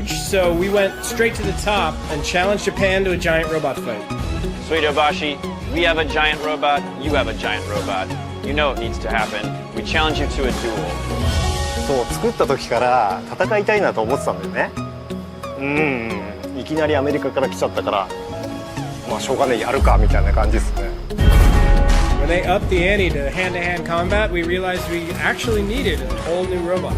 So we went straight to the top and challenged Japan to a giant robot fight. Sweet Obashi, we have a giant robot, you have a giant robot. You know it needs to happen. We challenge you to a duel. そう作った時から戦いたいなと思ってたんだよね。いきなりアメリカから来ちゃったから、まあしょうがねえやるかみたいな感じですね。When they upped the ante to hand-to-hand combat, we realized we actually needed a whole new robot.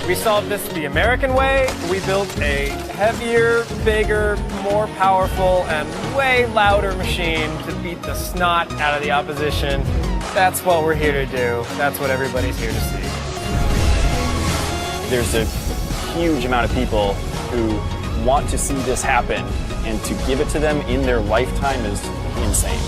We solved this the American way. We built a heavier, bigger, more powerful, and way louder machine to beat the snot out of the opposition. That's what we're here to do. That's what everybody's here to see. There's a huge amount of people who want to see this happen, and to give it to them in their lifetime is insane.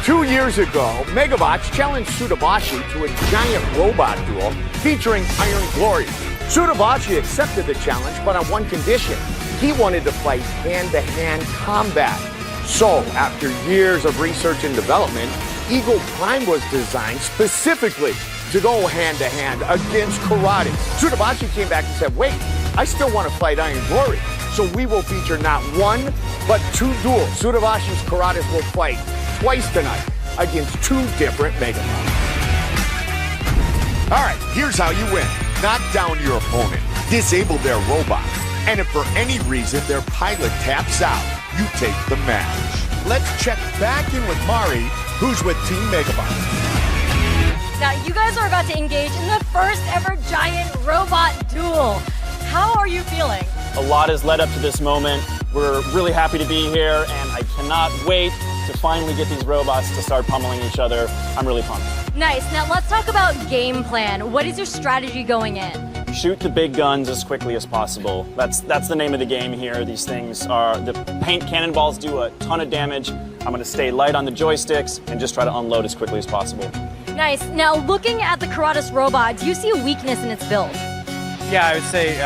Two years ago, Megabots challenged Tsudabashi to a giant robot duel featuring Iron Glory. Tsudabashi accepted the challenge, but on one condition. He wanted to fight hand-to-hand combat. So, after years of research and development, Eagle Prime was designed specifically to go hand-to-hand against Karate. Tsudabashi came back and said, wait, I still want to fight Iron Glory. So we will feature not one, but two duels. Tsudabashi's Karates will fight twice tonight against two different Megabots. All right, here's how you win. Knock down your opponent, disable their robot, and if for any reason their pilot taps out, you take the match. Let's check back in with Mari, who's with Team Megabots. Now, you guys are about to engage in the first ever giant robot duel. How are you feeling? A lot has led up to this moment. We're really happy to be here, and I cannot wait to finally get these robots to start pummeling each other. I'm really pumped. Nice. Now, let's talk about game plan. What is your strategy going in? Shoot the big guns as quickly as possible. That's the name of the game here. These things are, the paint cannonballs do a ton of damage. I'm going to stay light on the joysticks and just try to unload as quickly as possible. Nice. Now, looking at the Karatas robot, do you see a weakness in its build? Yeah, I would say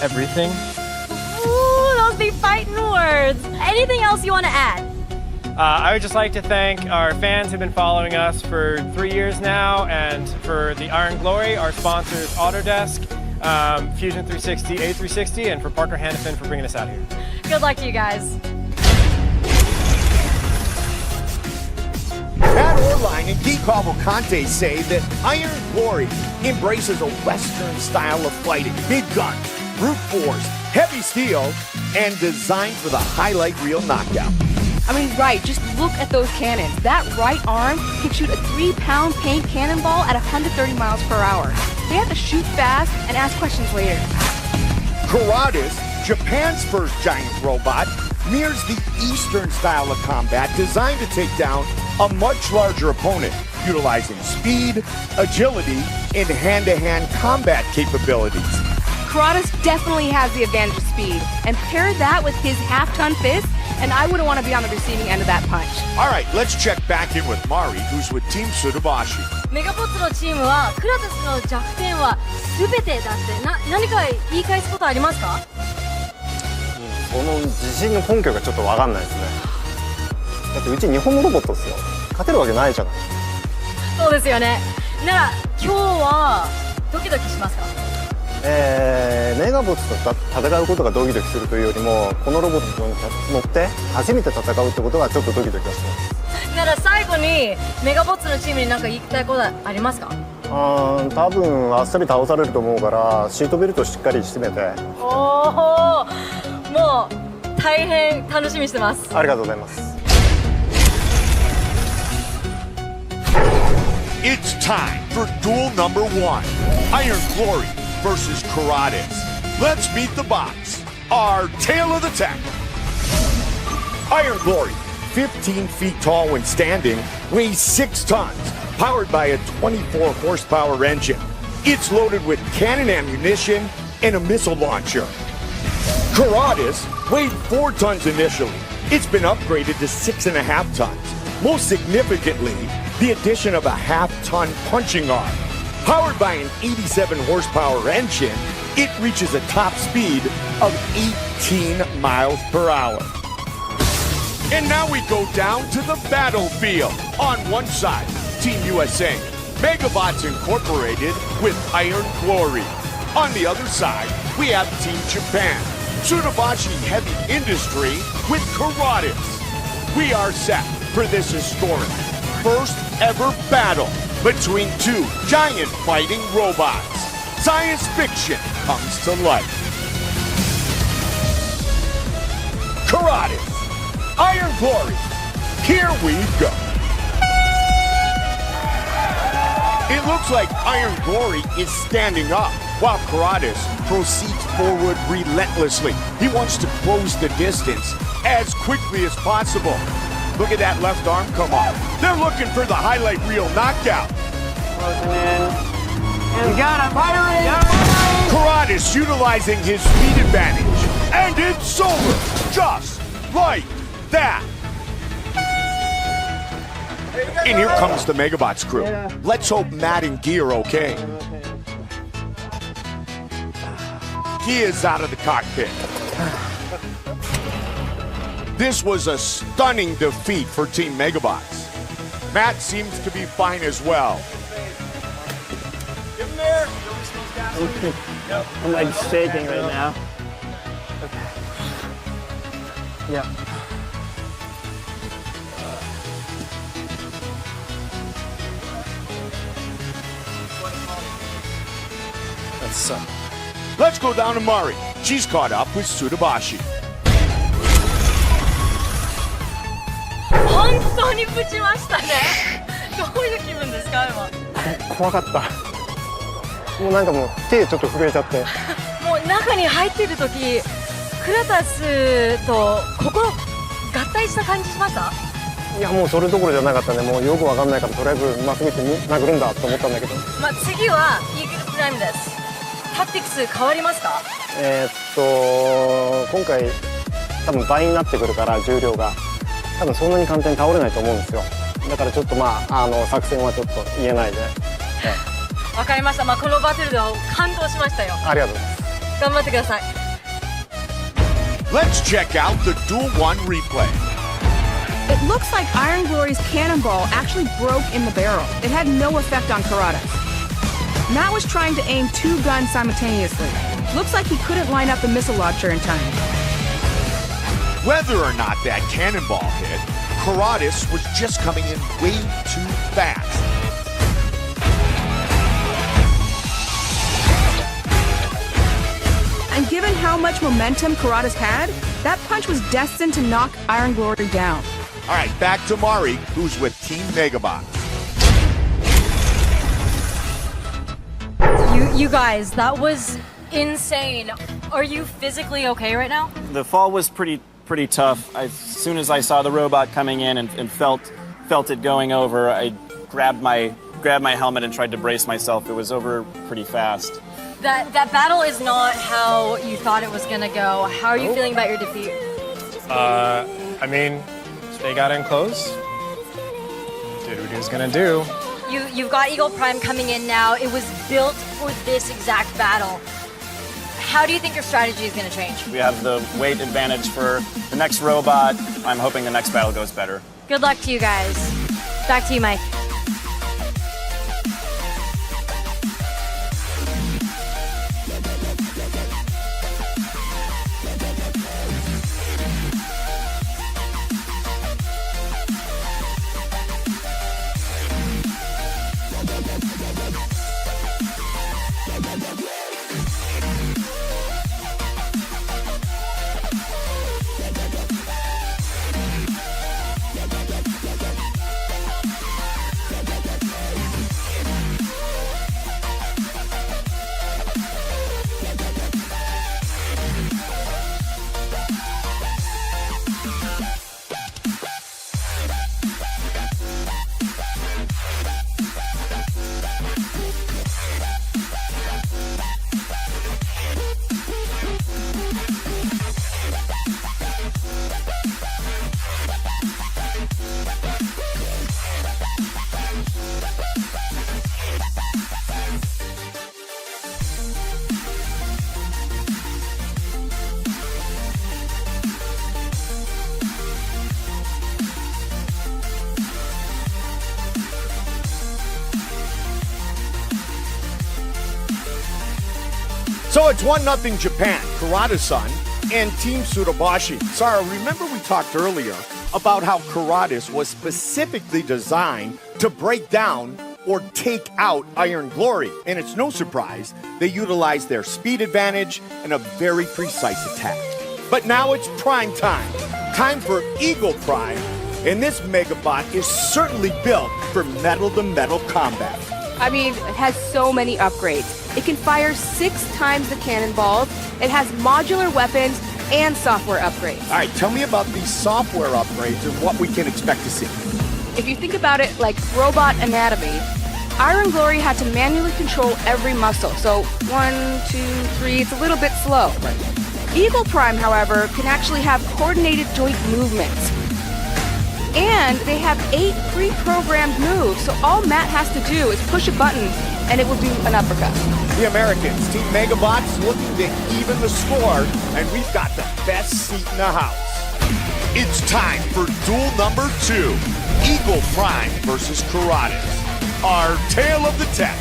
everything. Ooh, those be fighting words. Anything else you want to add? I would just like to thank our fans who've been following us for 3 years now, and for the Iron Glory, our sponsors Autodesk, Fusion 360, A360, and for Parker Hannafin for bringing us out here. Good luck to you guys. Matt Orline and Guy Cavalcante say that Iron Glory embraces a Western style of fighting. Big guns, brute force, heavy steel, and designed for the highlight reel knockout. I mean, right, just look at those cannons. That right arm can shoot a 3-pound paint cannonball at 130 miles per hour. They have to shoot fast and ask questions later. Karatas, Japan's first giant robot, mirrors the Eastern style of combat designed to take down a much larger opponent, utilizing speed, agility, and hand-to-hand combat capabilities. Karatas definitely has the advantage of speed, and pair that with his half-ton fist, and I wouldn't want to be on the receiving end of that punch. All right, let's check back in with Mari, who's with Team Tsudabashi. メガボッツのチームはクラタスの弱点は全てだって何か言い返すことありますか？その自信の根拠がちょっとわかんないですね。だってうち日本のロボットですよ。勝てるわけないじゃない。そうですよね。なら今日はドキドキしますか？メガボッツと戦うことがドキドキするというよりも、このロボットに乗って初めて戦うってことがちょっとドキドキはします。なら最後にメガボッツのチームに何か言いたいことありますか？多分あっさり倒されると思うからシートベルトしっかり締めて。おお、もう大変楽しみにしてます。ありがとうございます。It's time for duel number 1. Iron Glory versus Karates. Let's meet the bots. Our tale of the tape. Iron Glory, 15 feet tall when standing, weighs 6 tons, powered by a 24 horsepower engine. It's loaded with cannon ammunition and a missile launcher. Karates weighed 4 tons initially. It's been upgraded to 6.5 tons. Most significantly, the addition of a half-ton punching arm. Powered by an 87 horsepower engine, it reaches a top speed of 18 miles per hour. And now we go down to the battlefield. On one side, Team USA. Megabots Incorporated with Iron Glory. On the other side, we have Team Japan, Tsunabashi Heavy Industry with Karatis. We are set for this historic first ever battle between two giant fighting robots. Science fiction comes to life. Karatis, Iron Glory, here we go. It looks like Iron Glory is standing up while Karatis proceeds forward relentlessly. He wants to close the distance as quickly as possible. Look at that left arm come off. They're looking for the highlight reel knockout. Closing in. And we got him. Firing. Karatis utilizing his speed advantage. And it's over. Just like that. And here comes the Megabots crew. Let's hope Matt and Guy are okay. Guy is out of the cockpit. This was a stunning defeat for Team Megabots. Matt seems to be fine as well. Give him there. I'm like shaking right now. Okay. Yeah. Let's go down to Mari. She's caught up with Tsunabashi. 本当にぶちましたね。どういう気分ですか今？怖かった。もうなんかもう手ちょっと震えちゃって。もう中に入ってる時、クラタスと心合体した感じしました？いやもうそれどころじゃなかったね。もうよくわかんないからとりあえずまっすぐ行って殴るんだと思ったんだけど。まあ次はイーグルプライムです。タクティクス変わりますか？今回多分倍になってくるから重量が多分そんなに簡単に倒れないと思うんですよ。だからちょっとまあ作戦はちょっと言えないで。わかりました。まあこのバトルでは感動しましたよ。ありがとうございます。頑張ってください。Let's check out the Duel 1 replay. It looks like Iron Glory's cannonball actually broke in the barrel. It had no effect on Karatis. Matt was trying to aim two guns simultaneously. Looks like he couldn't line up the missile launcher in time. Whether or not that cannonball hit, Karatis was just coming in way too fast. And given how much momentum Karatis had, that punch was destined to knock Iron Glory down. All right, back to Mari, who's with Team Megabots. You guys, that was insane. Are you physically okay right now? The fall was pretty tough. As soon as I saw the robot coming in and felt it going over, I grabbed my helmet and tried to brace myself. It was over pretty fast. That battle is not how you thought it was gonna go. How are you feeling about your defeat? I mean, they got in close. Did what he was gonna do. You've got Eagle Prime coming in now. It was built for this exact battle. How do you think your strategy is going to change? We have the weight advantage for the next robot. I'm hoping the next battle goes better. Good luck to you guys. Back to you, Mike. So it's 1-0 Japan, Karada-san, and Team Tsurubashi. Sarah, remember we talked earlier about how Karadas was specifically designed to break down or take out Iron Glory. And it's no surprise they utilized their speed advantage and a very precise attack. But now it's prime time. Time for Eagle Prime. And this Megabot is certainly built for metal-to-metal combat. I mean, it has so many upgrades. It can fire 6 times the cannonballs. It has modular weapons and software upgrades. All right, tell me about these software upgrades and what we can expect to see. If you think about it like robot anatomy, Iron Glory had to manually control every muscle. So 1, 2, 3, it's a little bit slow. Eagle Prime, however, can actually have coordinated joint movements. And they have 8 pre-programmed moves, so all Matt has to do is push a button and it will do an uppercut. The Americans, Team Megabots, looking to even the score, and we've got the best seat in the house. It's time for duel number 2, Eagle Prime versus Karadas. Our tale of the tape.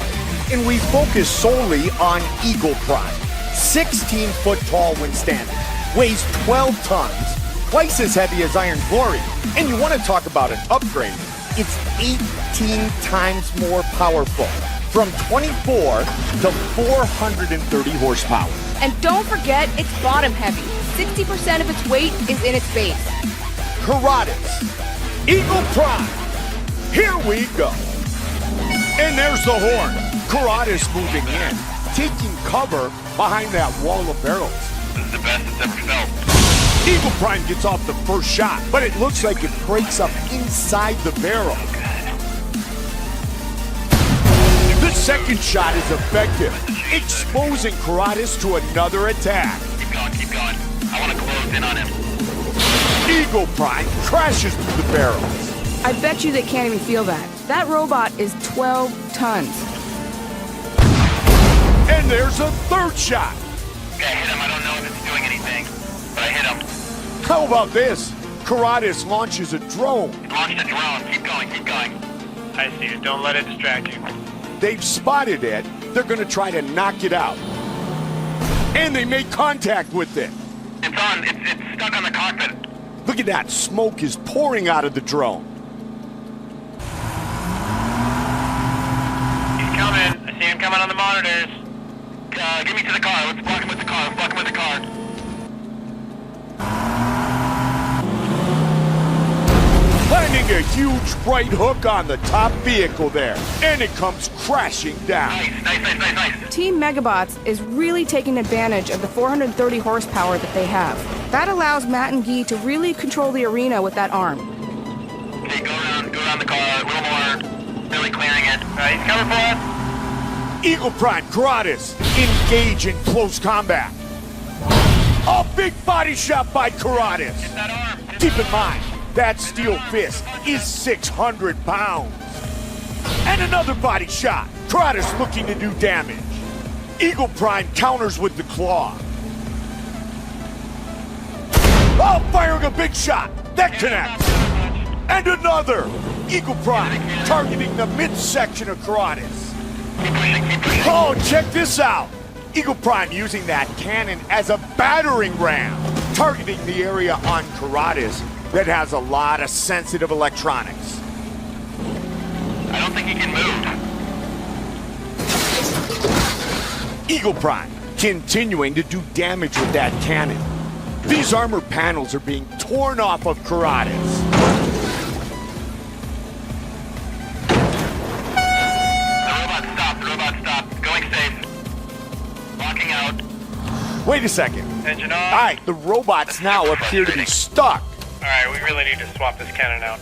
And we focus solely on Eagle Prime. 16 foot tall when standing, weighs 12 tons, twice as heavy as Iron Glory. And you want to talk about an upgrade, it's 18 times more powerful, from 24 to 430 horsepower. And don't forget, it's bottom heavy. 60% of its weight is in its base. Karadas, Eagle Prime, here we go. And there's the horn. Karadas moving in, taking cover behind that wall of barrels. This is the best it's ever felt. Eagle Prime gets off the first shot, but it looks like it breaks up inside the barrel. The second shot is effective, exposing Karadas to another attack. Keep going. I want to close in on him. Eagle Prime crashes through the barrels. I bet you they can't even feel that. That robot is 12 tons. And there's a third shot. Okay, I hit him. I don't know if it's doing anything, but I hit him. How about this? Karadas launches a drone. It launched a drone. Keep going. I see it. Don't let it distract you. They've spotted it. They're going to try to knock it out. And they make contact with it. It's on. It's stuck on the cockpit. Look at that. Smoke is pouring out of the drone. He's coming. I see him coming on the monitors. Get me to the car. Let's block him with the car. Landing a huge right hook on the top vehicle there. And it comes crashing down. Nice. Team Megabots is really taking advantage of the 430 horsepower that they have. That allows Matt and Guy to really control the arena with that arm. Okay, go around the car a little more. Really clearing it. He's coming for us. Eagle Prime, Karadas, engage in close combat. A big body shot by Karadas. Get that arm. Keep in mind, that steel fist is 600 pounds. And another body shot. Karadas looking to do damage. Eagle Prime counters with the claw. Oh, firing a big shot. That connects. And another. Eagle Prime targeting the midsection of Karadas. Oh, check this out. Eagle Prime using that cannon as a battering ram, targeting the area on Karadas that has a lot of sensitive electronics. I don't think he can move. Eagle Prime continuing to do damage with that cannon. These armor panels are being torn off of Karadas. The robot stopped. Going safe. Locking out. Wait a second. Engine on. All right, the robots now appear to be stuck. All right, we really need to swap this cannon out.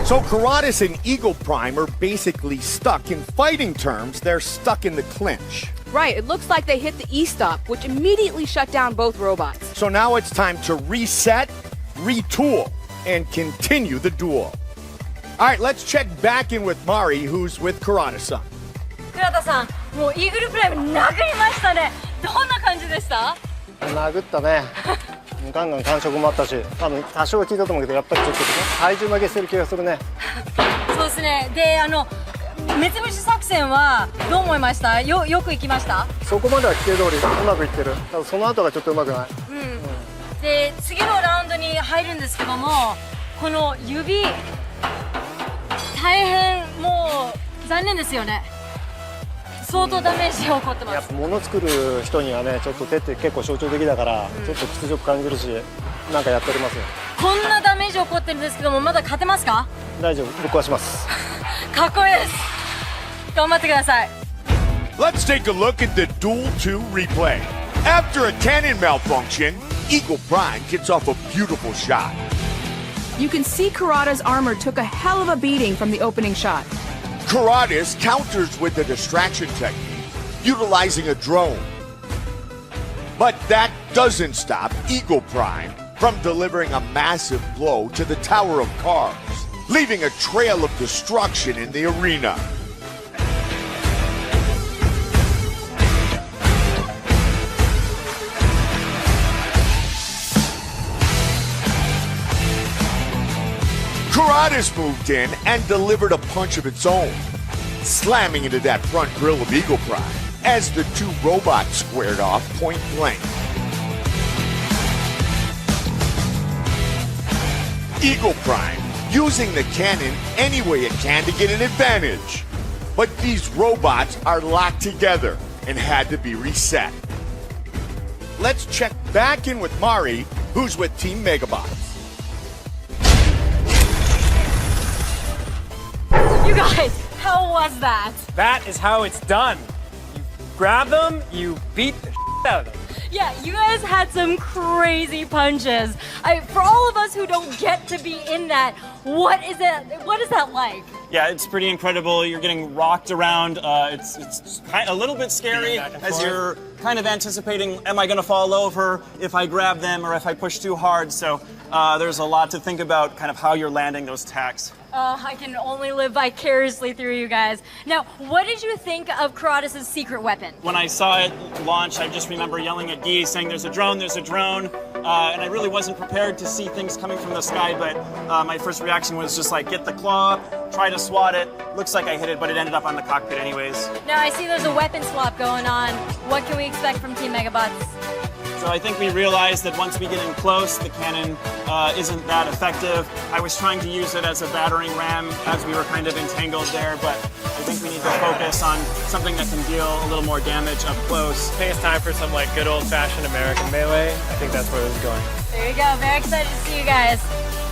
So Karadas and Eagle Prime are basically stuck. In fighting terms, they're stuck in the clinch. Right, it looks like they hit the E-stop, which immediately shut down both robots. So now it's time to reset, retool, and continue the duel. All right, let's check back in with Mari, who's with Karada-san. 倉田さん、もうイーグルプライム殴りましたね。どんな感じでした？殴ったね。ガンガン感触もあったし、多分多少は効いたと思うけど、やっぱりちょっと体重負けしてる気がするね。そうですね。で、目つぶし作戦はどう思いました？よく行きました？そこまでは規定通りうまくいってる。ただその後がちょっとうまくない。で次のラウンドに入るんですけども、この指大変もう残念ですよね。相当ダメージが起こってます。やっぱ物作る人にはね、ちょっと手って結構象徴的だから、ちょっと屈辱感じるし、なんかやっておりますよ。こんなダメージ起こってるんですけども、まだ勝てますか？大丈夫、ぶっ壊します。かっこいいです。頑張ってください。 Let's take a look at the Duel 2 replay. After a cannon malfunction, Eagle Prime gets off a beautiful shot. You can see Kurata's armor took a hell of a beating from the opening shot. Karatas counters with a distraction technique, utilizing a drone. But that doesn't stop Eagle Prime from delivering a massive blow to the Tower of Cars, leaving a trail of destruction in the arena. Karatas moved in and delivered a punch of its own, slamming into that front grille of Eagle Prime as the two robots squared off point blank. Eagle Prime using the cannon any way it can to get an advantage. But these robots are locked together and had to be reset. Let's check back in with Mari, who's with Team Megabots. You guys, how was that? That is how it's done. You grab them, you beat the out of them. Yeah, you guys had some crazy punches. For all of us who don't get to be in that, what is that like? Yeah, it's pretty incredible. You're getting rocked around. It's kind of a little bit scary as you're kind of anticipating, am I going to fall over if I grab them or if I push too hard? So there's a lot to think about, kind of how you're landing those attacks. I can only live vicariously through you guys. Now, what did you think of Karatas' secret weapon? When I saw it launch, I just remember yelling at Guy, saying, there's a drone, and I really wasn't prepared to see things coming from the sky, but my first reaction was just like, get the claw, try to swat it. Looks like I hit it, but it ended up on the cockpit anyways. Now, I see there's a weapon swap going on. What can we expect from Team Megabots? So I think we realized that once we get in close, the cannon isn't that effective. I was trying to use it as a battering ram as we were kind of entangled there, but I think we need to focus on something that can deal a little more damage up close. I think it's time for some like good old-fashioned American melee. I think that's where it was going. There you go. Very excited to see you guys.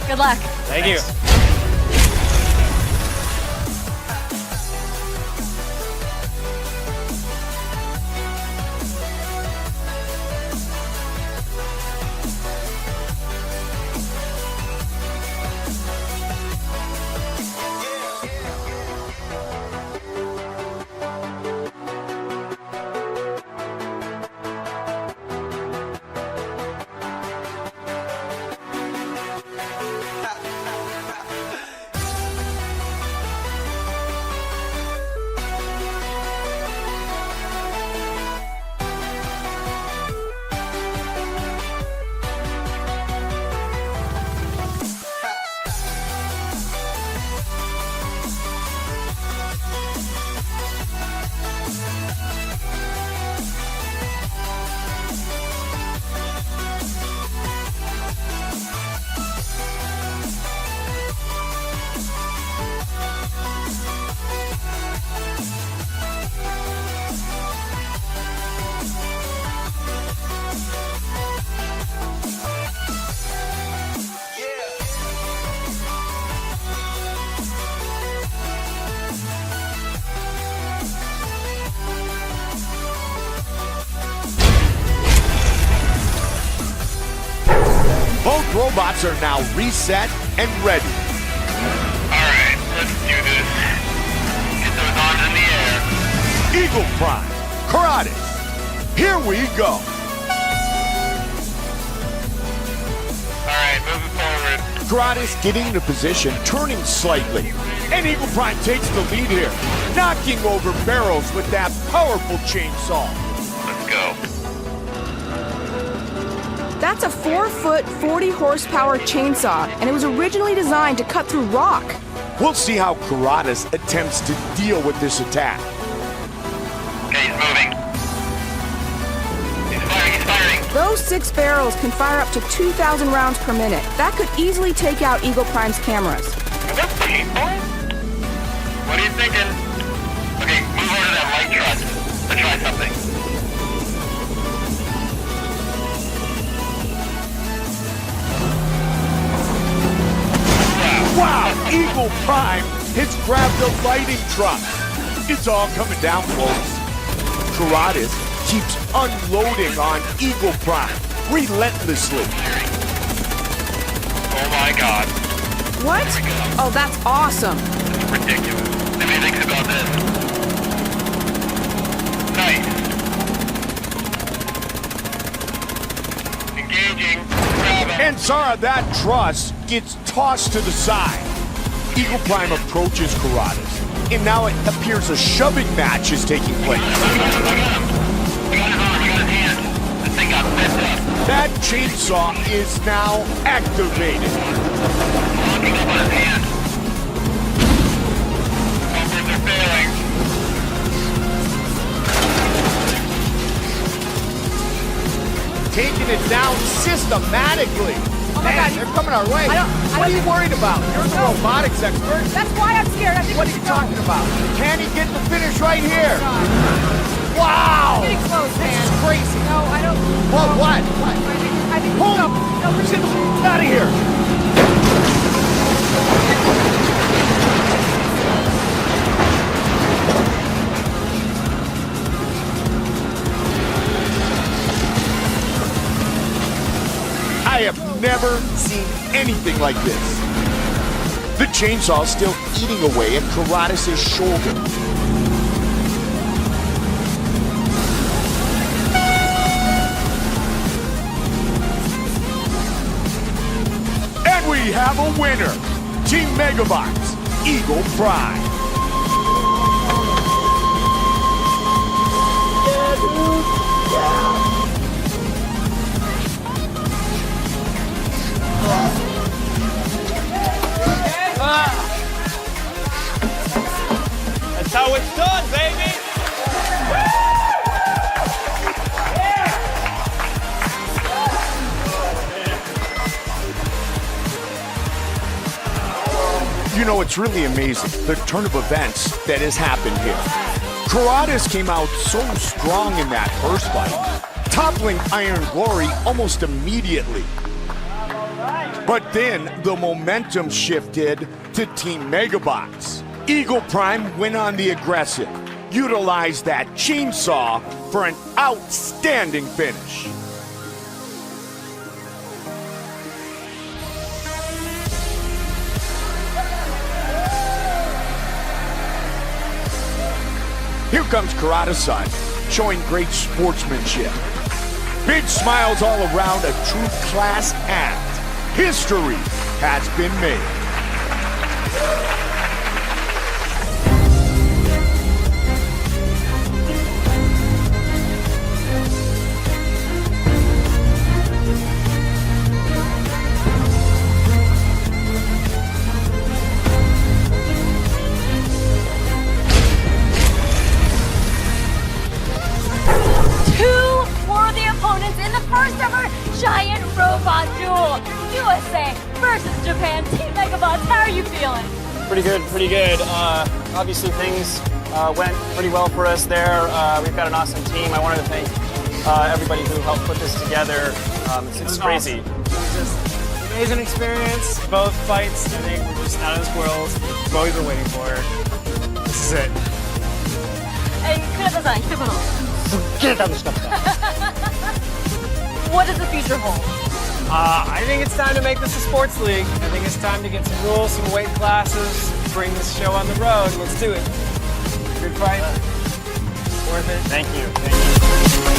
Good luck. Thank you. Both robots are now reset and ready. Alright, let's do this. Get those arms in the air. Eagle Prime, Karatas, here we go. Alright, moving forward. Karatas getting into position, turning slightly. And Eagle Prime takes the lead here, knocking over barrels with that powerful chainsaw. Let's go. That's a 4-foot, 40-horsepower chainsaw, and it was originally designed to cut through rock. We'll see how Karadas attempts to deal with this attack. Okay, he's moving. He's firing. Those 6 barrels can fire up to 2,000 rounds per minute. That could easily take out Eagle Prime's cameras. Are those paintballs? What are you thinking? Okay, move over to that light truck. Let's try something. Wow, Eagle Prime has grabbed a lighting truck. It's all coming down, folks. Karadas keeps unloading on Eagle Prime relentlessly. Oh my god. What? Oh, that's awesome. Ridiculous. What do you think about this? Nice. Engaging. Grab him. And Zara, that truss gets tossed to the side. Eagle Prime approaches Karadas, and now it appears a shoving match is taking place. I got him. I got his arm. I got his hand. This thing got messed up. That chainsaw is now activated. Locking up on his hand. Bumpers are failing. Taking it down systematically. Oh my God, they're coming our way. What are you worried about? You're the robotics expert. That's why I'm scared. I think What are you talking about? Can he get the finish right here? Wow! Getting close, man. This is crazy. No, I don't. What? no. What? I think Hold no, up! no, we're Get out of here! I have never seen anything like this. The chainsaw is still eating away at Karadas' shoulder. And we have a winner. Team Megabots, Eagle Prime. That's how it's done, baby! You know, it's really amazing, the turn of events that has happened here. Karadas came out so strong in that first fight, toppling Iron Glory almost immediately. But then the momentum shifted to Team Megabots. Eagle Prime went on the aggressive, utilized that chainsaw for an outstanding finish. Here comes Karadas-san, showing great sportsmanship. Big smiles all around, a true class act. History has been made. In the first ever giant robot duel, USA versus Japan. Team Megabots, how are you feeling? Pretty good, pretty good. Obviously things went pretty well for us there. We've got an awesome team. I wanted to thank everybody who helped put this together. It's crazy. Awesome. It was just an amazing experience. Both fights, I think, were just out of this world. We've always been waiting for. This is it. And Kurata-san, 一言。すっげえ楽しかった。 What does the future hold? I think it's time to make this a sports league. I think it's time to get some rules, some weight classes, bring this show on the road. Let's do it. Good fight. Worth it. Thank you. Thank you.